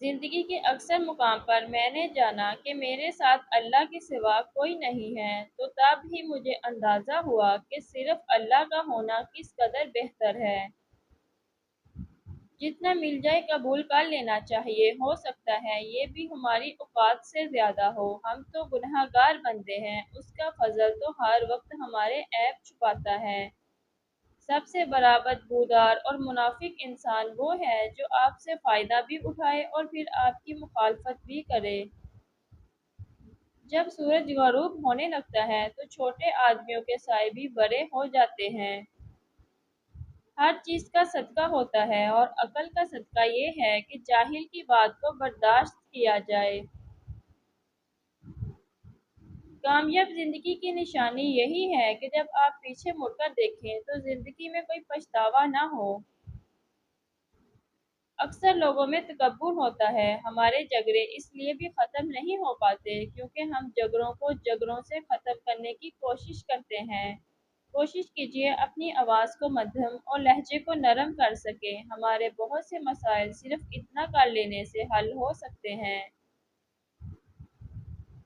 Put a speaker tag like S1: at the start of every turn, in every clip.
S1: زندگی کے اکثر مقام پر میں نے جانا کہ میرے ساتھ اللہ کے سوا کوئی نہیں ہے، تو تب ہی مجھے اندازہ ہوا کہ صرف اللہ کا ہونا کس قدر بہتر ہے۔ جتنا مل جائے قبول کر لینا چاہیے، ہو سکتا ہے یہ بھی ہماری اوقات سے زیادہ ہو۔ ہم تو گناہ گار بندے ہیں، اس کا فضل تو ہر وقت ہمارے عیب چھپاتا ہے۔ سب سے بڑا بدبودار اور منافق انسان وہ ہے جو آپ سے فائدہ بھی اٹھائے اور پھر آپ کی مخالفت بھی کرے۔ جب سورج غروب ہونے لگتا ہے تو چھوٹے آدمیوں کے سائے بھی بڑے ہو جاتے ہیں۔ ہر چیز کا صدقہ ہوتا ہے اور عقل کا صدقہ یہ ہے کہ جاہل کی بات کو برداشت کیا جائے۔ کامیاب زندگی کی نشانی یہی ہے کہ جب آپ پیچھے مڑ کر دیکھیں تو زندگی میں کوئی پچھتاوا نہ ہو۔ اکثر لوگوں میں تکبر ہوتا ہے۔ ہمارے جھگڑے اس لیے بھی ختم نہیں ہو پاتے کیونکہ ہم جھگڑوں کو جھگڑوں سے ختم کرنے کی کوشش کرتے ہیں۔ کوشش کیجیے اپنی آواز کو مدھم اور لہجے کو نرم کر سکیں۔ ہمارے بہت سے مسائل صرف اتنا کر لینے سے حل ہو سکتے ہیں۔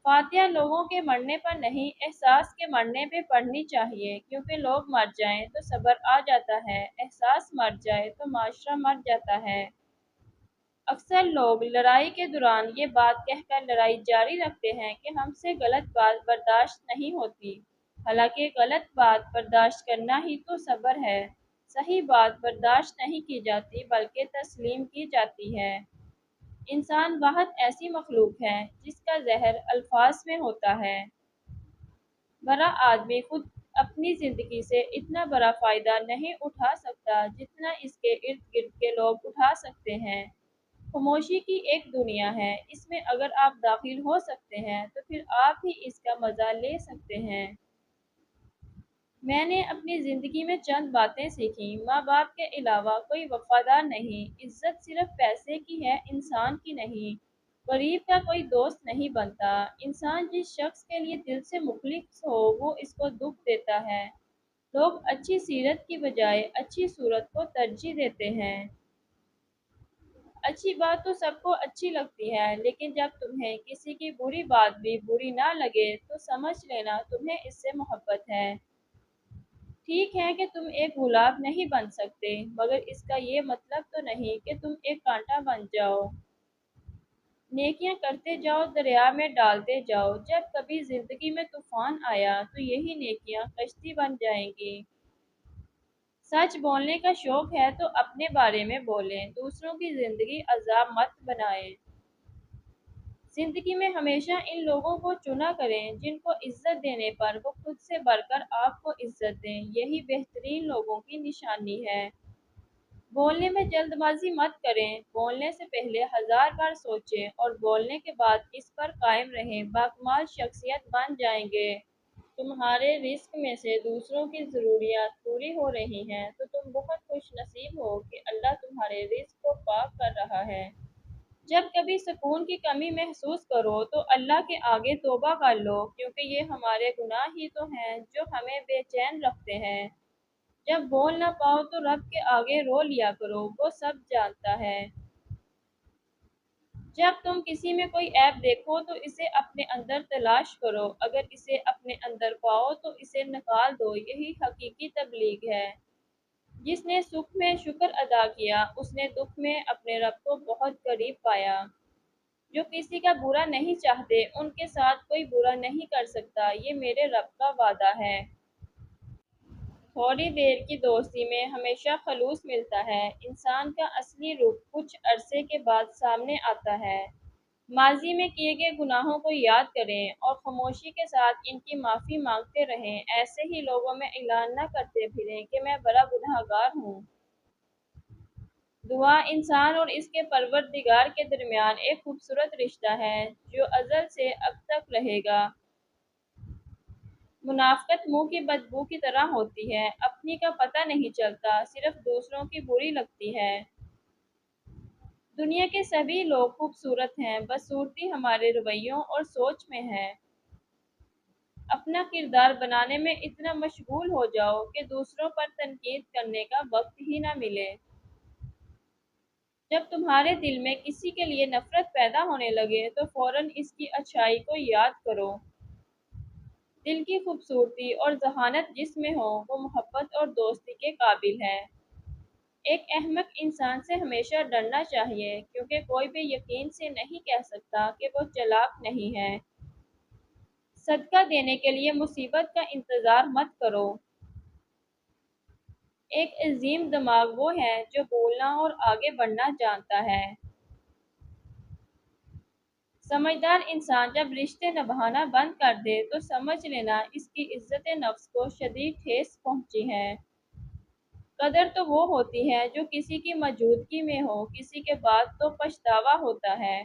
S1: فاتحہ لوگوں کے مرنے پر نہیں، احساس کے مرنے پہ پڑھنی چاہیے، کیونکہ لوگ مر جائیں تو صبر آ جاتا ہے، احساس مر جائے تو معاشرہ مر جاتا ہے۔ اکثر لوگ لڑائی کے دوران یہ بات کہہ کر لڑائی جاری رکھتے ہیں کہ ہم سے غلط بات برداشت نہیں ہوتی، حالانکہ غلط بات برداشت کرنا ہی تو صبر ہے۔ صحیح بات برداشت نہیں کی جاتی بلکہ تسلیم کی جاتی ہے۔ انسان واحد ایسی مخلوق ہے جس کا زہر الفاظ میں ہوتا ہے۔ بڑا آدمی خود اپنی زندگی سے اتنا بڑا فائدہ نہیں اٹھا سکتا جتنا اس کے ارد گرد کے لوگ اٹھا سکتے ہیں۔ خاموشی کی ایک دنیا ہے، اس میں اگر آپ داخل ہو سکتے ہیں تو پھر آپ ہی اس کا مزہ لے سکتے ہیں۔ میں نے اپنی زندگی میں چند باتیں سیکھیں۔ ماں باپ کے علاوہ کوئی وفادار نہیں، عزت صرف پیسے کی ہے، انسان کی نہیں۔ غریب کا کوئی دوست نہیں بنتا۔ انسان جس شخص کے لیے دل سے مخلص ہو وہ اس کو دکھ دیتا ہے۔ لوگ اچھی سیرت کی بجائے اچھی صورت کو ترجیح دیتے ہیں۔ اچھی بات تو سب کو اچھی لگتی ہے، لیکن جب تمہیں کسی کی بری بات بھی بری نہ لگے تو سمجھ لینا تمہیں اس سے محبت ہے۔ ٹھیک ہے کہ تم ایک گلاب نہیں بن سکتے، مگر اس کا یہ مطلب تو نہیں کہ تم ایک کانٹا بن جاؤ۔ نیکیاں کرتے جاؤ، دریا میں ڈالتے جاؤ۔ جب کبھی زندگی میں طوفان آیا تو یہی نیکیاں کشتی بن جائیں گی۔ سچ بولنے کا شوق ہے تو اپنے بارے میں بولیں، دوسروں کی زندگی عذاب مت بنائیں۔ زندگی میں ہمیشہ ان لوگوں کو چنا کریں جن کو عزت دینے پر وہ خود سے بڑھ کر آپ کو عزت دیں، یہی بہترین لوگوں کی نشانی ہے۔ بولنے میں جلد بازی مت کریں، بولنے سے پہلے 1000 بار سوچیں اور بولنے کے بعد اس پر قائم رہیں، باکمال شخصیت بن جائیں گے۔ تمہارے رزق میں سے دوسروں کی ضروریات پوری ہو رہی ہیں تو تم بہت خوش نصیب ہو کہ اللہ تمہارے رزق کو پاک کر رہا ہے۔ جب کبھی سکون کی کمی محسوس کرو تو اللہ کے آگے توبہ کر لو، کیونکہ یہ ہمارے گناہ ہی تو ہیں جو ہمیں بے چین رکھتے ہیں۔ جب بول نہ پاؤ تو رب کے آگے رو لیا کرو، وہ سب جانتا ہے۔ جب تم کسی میں کوئی عیب دیکھو تو اسے اپنے اندر تلاش کرو، اگر اسے اپنے اندر پاؤ تو اسے نکال دو، یہی حقیقی تبلیغ ہے۔ جس نے سکھ میں شکر ادا کیا اس نے دکھ میں اپنے رب کو بہت قریب پایا۔ جو کسی کا برا نہیں چاہتے ان کے ساتھ کوئی برا نہیں کر سکتا، یہ میرے رب کا وعدہ ہے۔ تھوڑی دیر کی دوستی میں ہمیشہ خلوص ملتا ہے۔ انسان کا اصلی روپ کچھ عرصے کے بعد سامنے آتا ہے۔ ماضی میں کیے گئے گناہوں کو یاد کریں اور خاموشی کے ساتھ ان کی معافی مانگتے رہیں، ایسے ہی لوگوں میں اعلان نہ کرتے پھریں کہ میں بڑا گنہگار ہوں۔ دعا انسان اور اس کے پروردگار کے درمیان ایک خوبصورت رشتہ ہے جو ازل سے اب تک رہے گا۔ منافقت منہ کی بدبو کی طرح ہوتی ہے، اپنی کا پتہ نہیں چلتا، صرف دوسروں کی بری لگتی ہے۔ دنیا کے سبھی لوگ خوبصورت ہیں، بدصورتی ہمارے رویوں اور سوچ میں ہے۔ اپنا کردار بنانے میں اتنا مشغول ہو جاؤ کہ دوسروں پر تنقید کرنے کا وقت ہی نہ ملے۔ جب تمہارے دل میں کسی کے لیے نفرت پیدا ہونے لگے تو فوراً اس کی اچھائی کو یاد کرو۔ دل کی خوبصورتی اور ذہانت جس میں ہو وہ محبت اور دوستی کے قابل ہے۔ ایک احمق انسان سے ہمیشہ ڈرنا چاہیے کیونکہ کوئی بھی یقین سے نہیں کہہ سکتا کہ وہ چالاک نہیں ہے۔ صدقہ دینے کے لیے مصیبت کا انتظار مت کرو۔ ایک عظیم دماغ وہ ہے جو بولنا اور آگے بڑھنا جانتا ہے۔ سمجھدار انسان جب رشتے نبھانا بند کر دے تو سمجھ لینا اس کی عزت نفس کو شدید ٹھیس پہنچی ہے۔ قدر تو وہ ہوتی ہے جو کسی کی موجودگی میں ہو، کسی کے بعد تو پچھتاوا ہوتا ہے۔